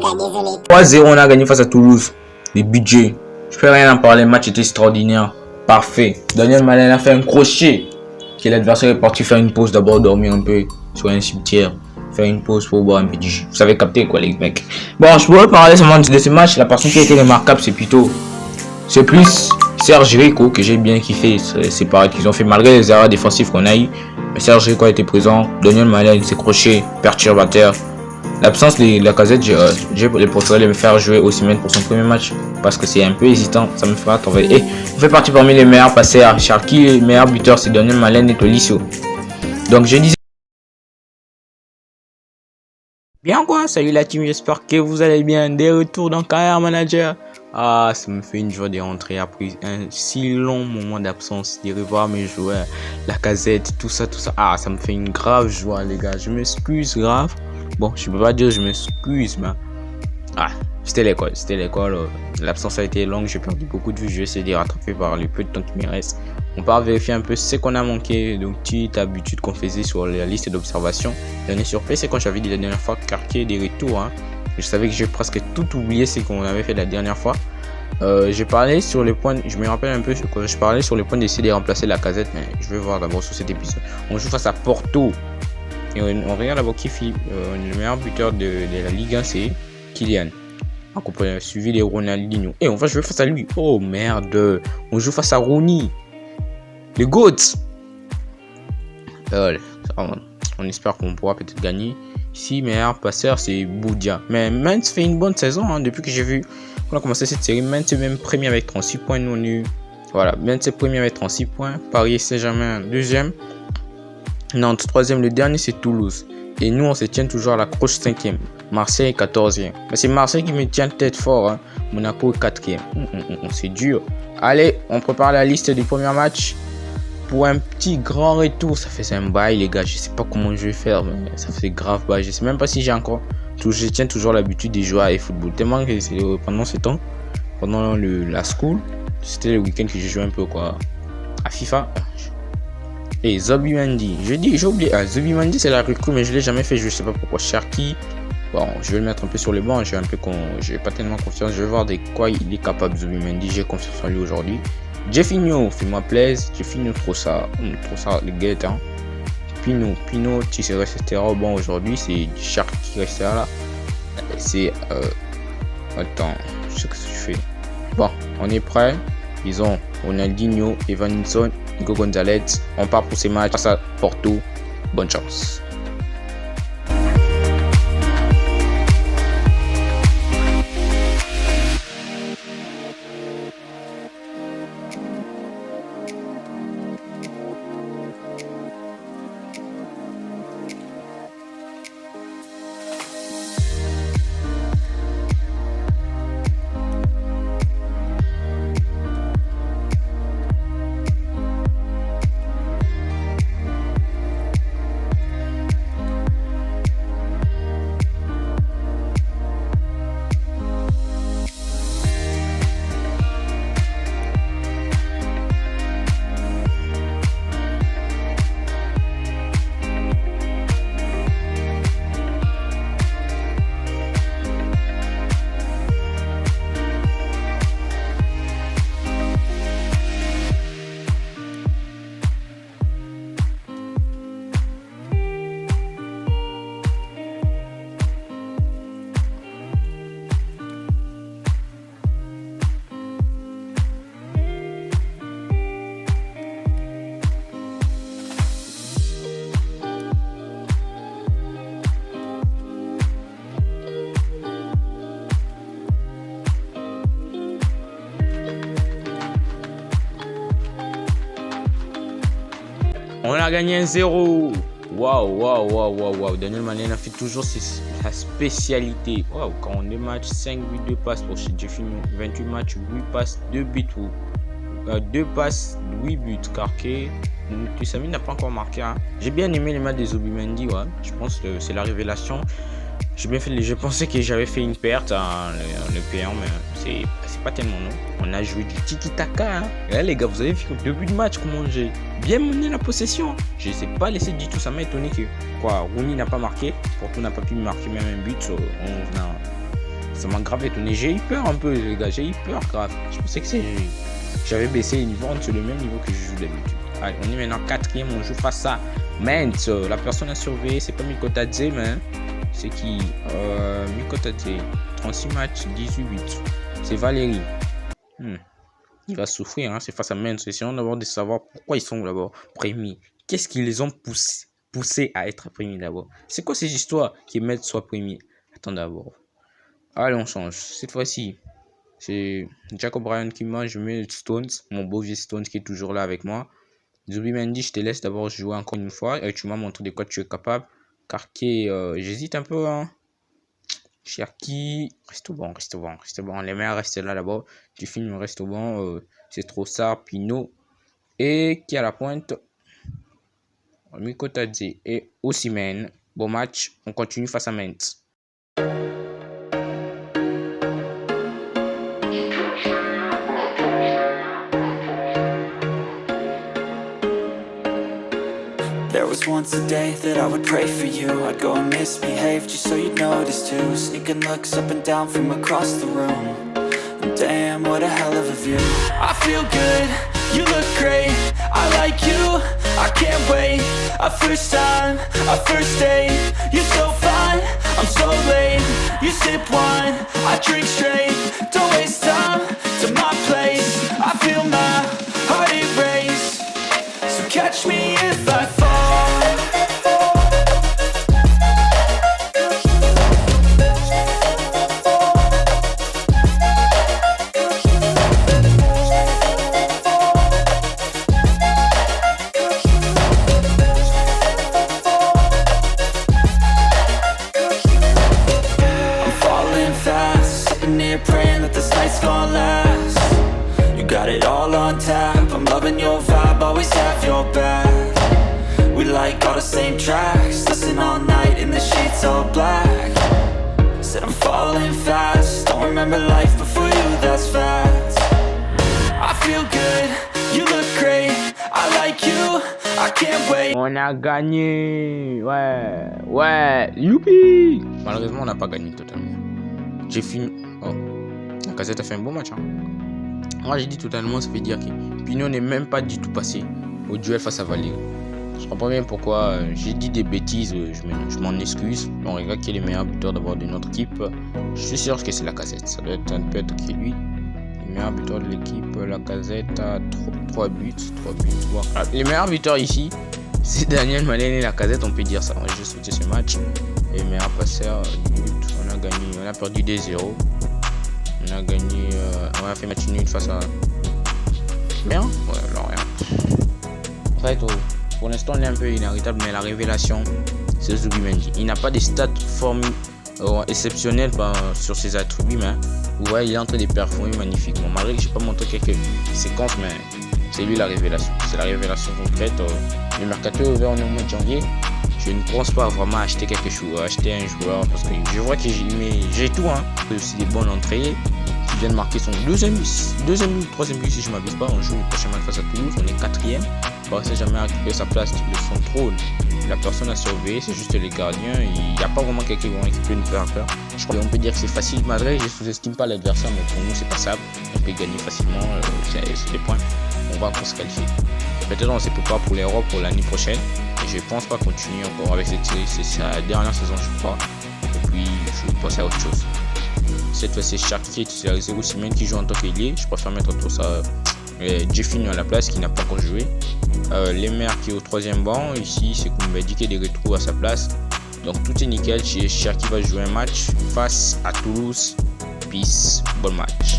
gars, désolé. 3-0, on a gagné face à Toulouse. Les budgets. Je peux rien en parler. Le match était extraordinaire. Parfait. Daniel Malin a fait un crochet. Que l'adversaire est parti faire une pause d'abord, dormir un peu sur un cimetière. Faire une pause pour boire un peu de jus. Vous savez capter quoi, les mecs. Bon, je pourrais parler seulement de ce match. La personne qui a été remarquable, c'est plutôt. C'est plus Serge Rico que j'ai bien kiffé. C'est pareil qu'ils ont fait malgré les erreurs défensives qu'on a eu. Mais Serge Rico a été présent. Daniel Malin s'est crochet, perturbateur. L'absence de la casette, j'ai préféré le faire jouer au Osimhen pour son premier match parce que c'est un peu hésitant, ça me fera travailler. Et on fait partie parmi les meilleurs passeurs. Charky, le meilleur buteur, c'est Daniel Malin et Tolisso. Donc je disais. Bien quoi, salut la team, j'espère que vous allez bien. Des retours dans Carrière Manager. Ah, ça me fait une joie de rentrer après un si long moment d'absence, de revoir mes joueurs, la casette, tout ça. Ah, ça me fait une grave joie, les gars. Je m'excuse grave. Bon, je peux pas dire je m'excuse, mais c'était l'école. L'absence a été longue, j'ai perdu beaucoup de vues. Je vais essayer de rattraper par le peu de temps qui me reste. On part vérifier un peu ce qu'on a manqué. Donc, petite habitude qu'on faisait sur la liste d'observation. Dernier surprise, c'est quand j'avais dit la dernière fois Cartier des retours. Je savais que j'ai presque tout oublié ce qu'on avait fait la dernière fois. J'ai parlé sur les points, je me rappelle un peu quand je parlais sur les points d'essayer de remplacer la casette, mais je vais voir d'abord sur cet épisode. On joue face à Porto. Et on regarde d'abord qui fait le meilleur buteur de la Ligue 1, c'est Kylian. Suivi de Ronaldinho. Et on va jouer face à lui. Oh merde. On joue face à Rooney. Le GOAT. On espère qu'on pourra peut-être gagner. Ici, meilleur passeur, c'est Boudia. Mais Mainz fait une bonne saison. Depuis que j'ai vu qu'on a commencé cette série. Mainz est même premier avec 36 points. Nous, on est... Voilà. Mainz est premier avec 36 points. Paris Saint-Germain, deuxième. Nantes, troisième. Le dernier, c'est Toulouse. Et nous, on se tient toujours à la croche 5e. Marseille, 14e. Mais c'est Marseille qui me tient tête fort. Monaco, 4e. C'est dur. Allez, on prépare la liste du premier match. Pour un petit grand retour. Ça fait un bail, les gars. Je sais pas comment je vais faire. Mais ça fait grave bail. Je sais même pas si j'ai encore... Je tiens toujours l'habitude de jouer à football. Tellement que c'est pendant ce temps, pendant la school, c'était le week-end que j'ai joué un peu à FIFA. Et Zubimendi, j'ai oublié. Zubimendi c'est la recrue, mais je l'ai jamais fait. Je sais pas pourquoi. Cherki, bon, je vais le mettre un peu sur le banc. J'ai pas tellement confiance. Je vais voir de quoi il est capable. Zubimendi, j'ai confiance en lui aujourd'hui. Jeffinho, fais-moi plaisir. Jeffinho, trop ça, le gars. Pino, tu sais rester au banc aujourd'hui. C'est Cherki qui reste là. C'est attends, je sais que je fais. Bon, on est prêt. Ils ont Ronaldinho, Evanilson, Hugo Gonzalez. On part pour ces matchs face à Porto. Bonne chance. On a gagné 1-0. Waouh. Daniel Malin a fait toujours sa spécialité. Waouh, 42 matchs, 5 buts, 2 passes pour Jeffinho. 28 matchs, 8 passes, 2 buts. 2 passes, 8 buts. Carquet. Tussami n'a pas encore marqué. J'ai bien aimé les matchs des Zubimendi. Je pense que c'est la révélation. Je pensais que j'avais fait une perte le payant, mais c'est pas tellement non. On a joué du tiki-taka. Et là, les gars, vous avez vu au début de match comment j'ai bien mené la possession. Je ne sais pas laissé du tout. Ça m'a étonné que Rooney n'a pas marqué. Porto n'a pas pu marquer même un but. Ça m'a grave étonné. J'ai eu peur un peu, les gars. J'ai eu peur grave. Je pensais que j'avais baissé les niveaux sur le même niveau que je joue d'habitude. Allez, on est maintenant 4e. On joue face à Mainz. La personne à surveiller, c'est pas Mikotadze, mais c'est qui Mikotadze. 36 matchs, 18 buts. C'est Valérie. Il va souffrir, hein. C'est face à Mainz. Essayons d'abord de savoir pourquoi ils sont d'abord premiers. Qu'est-ce qui les ont poussés à être premiers d'abord? C'est quoi ces histoires qui Mainz soit premier? Attends d'abord. Allez, on change. Cette fois-ci, c'est Jacob Ryan qui mange. Je mets Stones, mon beau vieux Stones qui est toujours là avec moi. Zubimendi, je te laisse d'abord jouer encore une fois. Et tu m'as montré de quoi tu es capable. Carquet, j'hésite un peu, hein. Cherki, reste bon. Les meilleurs restent là d'abord. Tu filmes, reste bon. C'est trop ça. Pinot. Et qui à la pointe? Mikotadze et Osimhen. Bon match. On continue face à Mainz. There was once a day that I would pray for you. I'd go and misbehave just so you'd notice too. Sneaking looks up and down from across the room. And damn, what a hell of a view. I feel good, you look great. I like you, I can't wait. A first time, a first date. You're so fine, I'm so late. You sip wine, I drink straight. Don't waste time to my place. I feel my heart erase. So catch me if I fall. Praying that this night's gonna last. You got it all on tap. I'm loving your vibe, always have your back. We like all the same tracks. Listen all night in the sheets all black. Said I'm falling fast. Don't remember life before you, that's fact. I feel good, you look great. I like you, I can't wait. On a gagné. Ouais. Youpi. Malheureusement, on n'a pas gagné totalement. J'ai fini. Oh, la Casette a fait un bon match, hein. Moi j'ai dit totalement, ça veut dire que Pinot n'est même pas du tout passé au duel face à Valérie. Je comprends bien pourquoi j'ai dit des bêtises, je m'en excuse. On regarde qui est le meilleur buteur d'abord de notre équipe. Je suis sûr que c'est la Casette, ça peut être qui lui. Le meilleur buteur de l'équipe, la Casette a 3 buts. Voilà. Les meilleurs buteurs ici, c'est Daniel Malène et la Casette, on peut dire ça. On va juste sauter ce match. Et meilleur passeur du but, on a gagné, on a perdu 2-0. On a gagné, on a fait match nul face à... Bien. Ouais, alors rien. En fait, pour l'instant, on est un peu inarrêtable, mais la révélation, c'est Zubimendi. Il n'a pas des stats exceptionnelles sur ses attributs, mais vous voyez, il est en train de performer magnifiquement. Malgré que je n'ai pas montré quelques séquences, mais c'est lui la révélation. C'est la révélation concrète. Le mercato est ouvert au mois de janvier. Je ne pense pas vraiment acheter quelque chose, acheter un joueur, parce que je vois que j'ai tout, hein. C'est aussi des bonnes entrées. Qui vient de marquer son deuxième but, troisième but si je ne m'abuse pas. On joue le prochain match face à Toulouse, on est 4e. Paris Saint-Germain a récupéré sa place, son trône. La personne à surveiller, c'est juste les gardiens. Il n'y a pas vraiment quelqu'un qui peut nous faire peur. Je crois qu'on peut dire que c'est facile. Malgré, je ne sous-estime pas l'adversaire, mais pour nous c'est passable. On peut gagner facilement, c'est des points. On va encore se qualifier. Peut-être on ne sait pas pour l'Europe pour l'année prochaine. Et je ne pense pas continuer encore avec cette série. C'est sa dernière saison, je crois. Et puis je vais passer à autre chose. Cette fois c'est Cherki qui est titularisé, Osimhen qui joue en tant qu'ailier. Je préfère mettre tout ça Jeffinho à la place qui n'a pas encore joué. Lemer qui est au 3e banc. Ici c'est Koumbedi qui est de retour à sa place. Donc tout est nickel. Cherki va jouer un match face à Toulouse. Peace, bon match.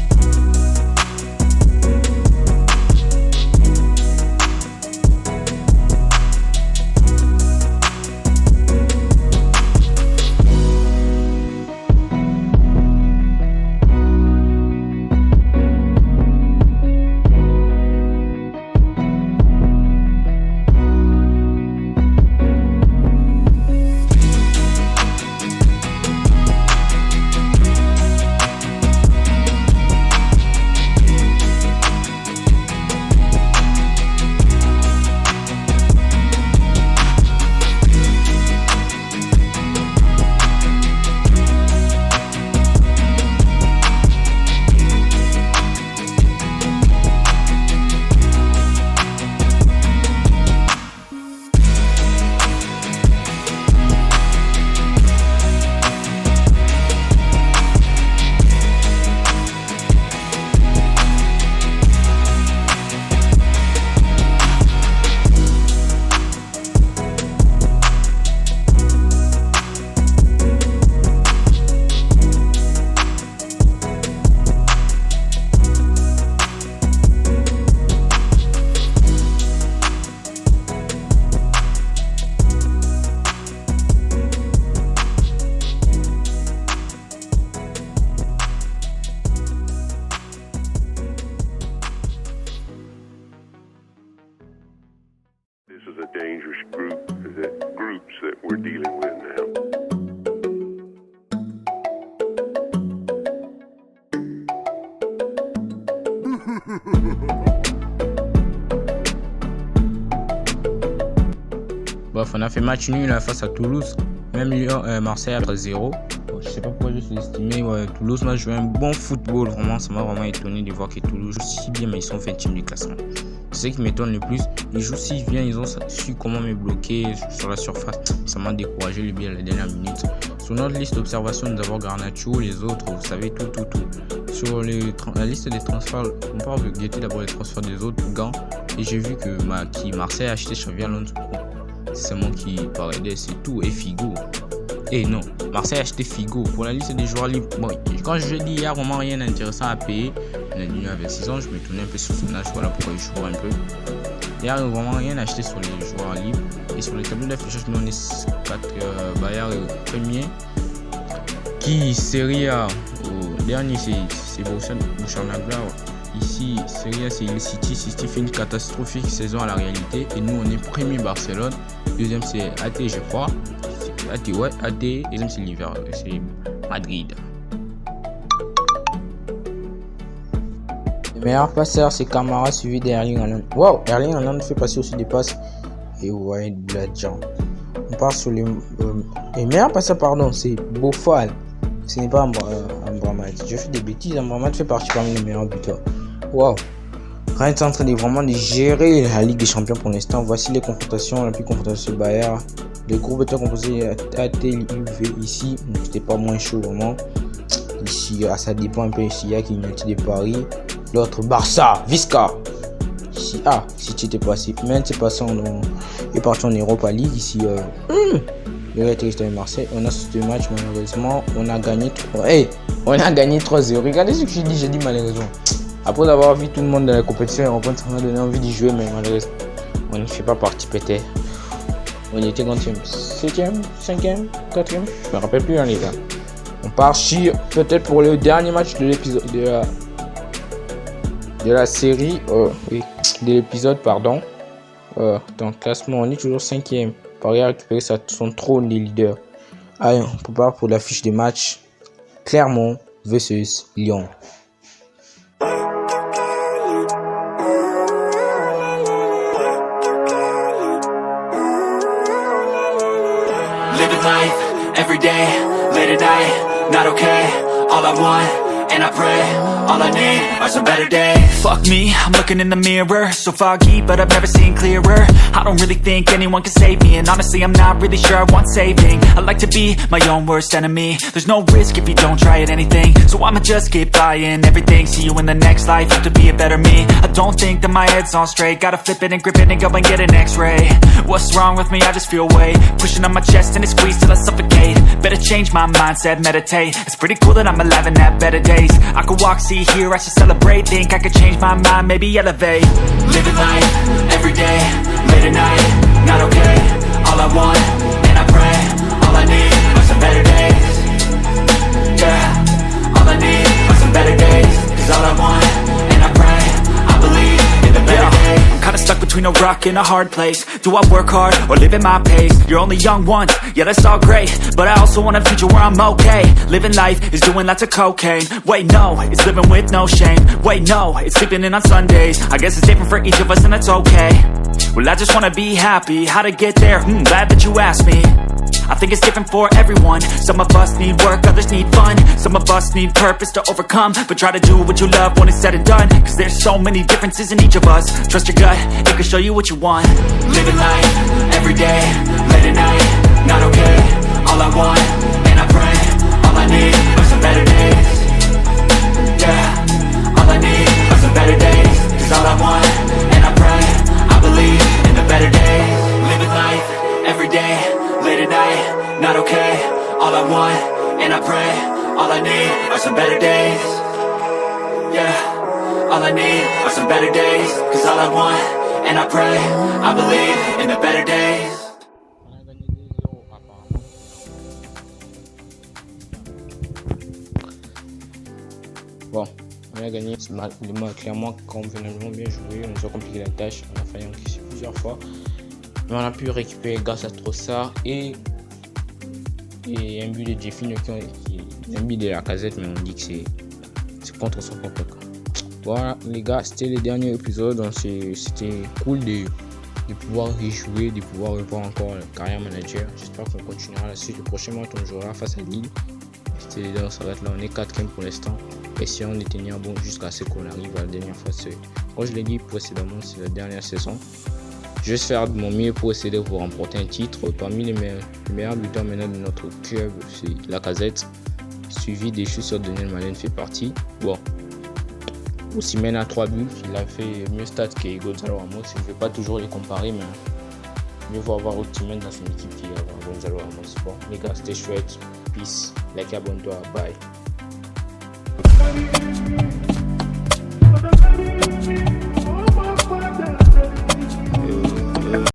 is a dangerous groups that we're dealing with now. Bref, on a fait match nul face à Toulouse. Même Lyon, Marseille à 0. Bon, je sais pas pourquoi je suis estimé. Ouais, Toulouse m'a joué un bon football. Vraiment, ça m'a vraiment étonné de voir que Toulouse joue si bien, mais ils sont 20e du classement. C'est ce qui m'étonne le plus. Ils jouent si bien, ils ont su comment me bloquer sur la surface. Ça m'a découragé le bien à la dernière minute. Sur notre liste d'observation, nous avons Garnacho, les autres, vous savez, tout. Sur la liste des transferts, on parle de guetter d'abord les transferts des autres gants. Et j'ai vu que Marseille a acheté Xavi Alonso. C'est moi qui parlais, c'est tout. Et Figo. Et non, Marseille a acheté Figo pour la liste des joueurs libres. Bon, quand je dis hier, vraiment rien d'intéressant à payer. Il avait 6 ans, je me tournais un peu sur son âge, voilà pourquoi il joue un peu. Il n'y a vraiment rien à acheter sur les joueurs libres. Et sur les tableaux d'affichage, nous on est 4 Bayern premier. Qui Serie A, au dernier c'est Borussia Mönchengladbach. Ici, Serie A c'est le City fait une catastrophique saison à la réalité. Et nous on est premier Barcelone. Deuxième c'est AT je crois. AT, deuxième c'est Liverpool, c'est Madrid. Le meilleur passeur c'est Camara suivi d'Erling Haaland. Wow, Erling Haaland fait passer aussi des passes. Et vous voyez de la gens. On part sur les meilleurs passeurs, pardon, c'est Bofal. Ce n'est pas Amrabat. Je fais des bêtises, Amrabat fait partie parmi les meilleurs buteurs. Wow. Quand il est en train de vraiment gérer la Ligue des Champions pour l'instant, voici les confrontations. La plus confrontation Bayern. Le groupe était composé AT, UV ici. C'était pas moins chaud vraiment. Ici, ça dépend un peu. Ici, il y a qui United de Paris. L'autre Barça, Visca. Ici, City était passé. Même c'est passé est parti en Europa League. Ici, le Real de Marseille. On a ce match malheureusement. On a gagné 3-0. Regardez ce que j'ai dit malheureusement. Après avoir vu tout le monde dans la compétition, ça m'a donné envie d'y jouer, mais malheureusement, on ne fait pas partie peut-être. On était quantième, 7e, 5e, 4e, je me rappelle plus les gars. On part sur peut-être pour le dernier match de l'épisode de la série, de l'épisode pardon. Dans le classement, on est toujours 5e. Paris a récupéré son trône des leaders. Allez, on prépare pour la fiche de match. Clermont vs Lyon. Living life, every day, late at night, not okay. All I want, and I pray, all I need are some better days. Fuck me, I'm looking in the mirror, so foggy, but I've never seen clearer. I don't really think anyone can save me, and honestly I'm not really sure I want saving. I like to be my own worst enemy. There's no risk if you don't try at anything, so I'ma just keep buying everything. See you in the next life, have to be a better me. I don't think that my head's on straight, gotta flip it and grip it and go and get an x-ray. What's wrong with me? I just feel weight pushing on my chest and it squeezes till I suffocate. Better change my mindset, meditate. It's pretty cool that I'm alive and have better days. I could walk, see, hear, I should celebrate. Think I could change my mind, maybe elevate. Living life, every day, late at night, not okay. All I want, and I pray, all I need are some better days. Yeah, all I need are some better days. Cause all I want, and I pray, I believe in the better days. I'm kinda stuck between a rock and a hard place. Do I work hard or live at my pace? You're only young once, yeah that's all great, but I also want a future where I'm okay. Living life is doing lots of cocaine. Wait no, it's living with no shame. Wait no, it's sleeping in on Sundays. I guess it's different for each of us and that's okay. Well I just wanna be happy, how to get there? Glad that you asked me. I think it's different for everyone. Some of us need work, others need fun. Some of us need purpose to overcome. But try to do what you love when it's said and done. Cause there's so many differences in each of us. Trust your gut, it can show you what you want. Living life, every day, late at night, not okay. All I want, and I pray, all I need are some better days. Yeah, all I need are some better days. Cause all I want, and I pray, I believe in the better days. Living life, every day, late at night, not okay. All I want, and I pray, all I need are some better days. Yeah, all I need are some better days. Cause all I want, and I pray, I believe in the better days. Bon, on a gagné ce match, clairement convenablement bien joué, on nous a compliqué la tâche, on a failli encaisser plusieurs fois. Mais on a pu récupérer grâce à Trossard et un but de Jeffinho un but de Lacazette, mais on dit que c'est contre son propre camp. Voilà les gars, c'était le dernier épisode, donc c'était cool de pouvoir rejouer, de pouvoir revoir encore le carrière manager. J'espère qu'on continuera la suite. Le prochain match on jouera face à Lille. Ça va être là, on est 4ème pour l'instant. Essayons de tenir bon jusqu'à ce qu'on arrive à la dernière phase. Comme je l'ai dit précédemment, c'est la dernière saison. Je vais faire de mon mieux pour essayer de vous remporter un titre. Parmi les meilleurs buteurs maintenant de notre club, c'est Lacazette, suivi des chaussures de Daniel Malen fait partie. Bon, Osimhen a 3 buts, il a fait mieux stats que Gonzalo Ramos. Je ne vais pas toujours les comparer, mais mieux vaut avoir Osimhen dans son équipe qu'avoir Gonzalo Ramos. Bon, les gars, c'était chouette. Peace. Like, abonne-toi. Bye.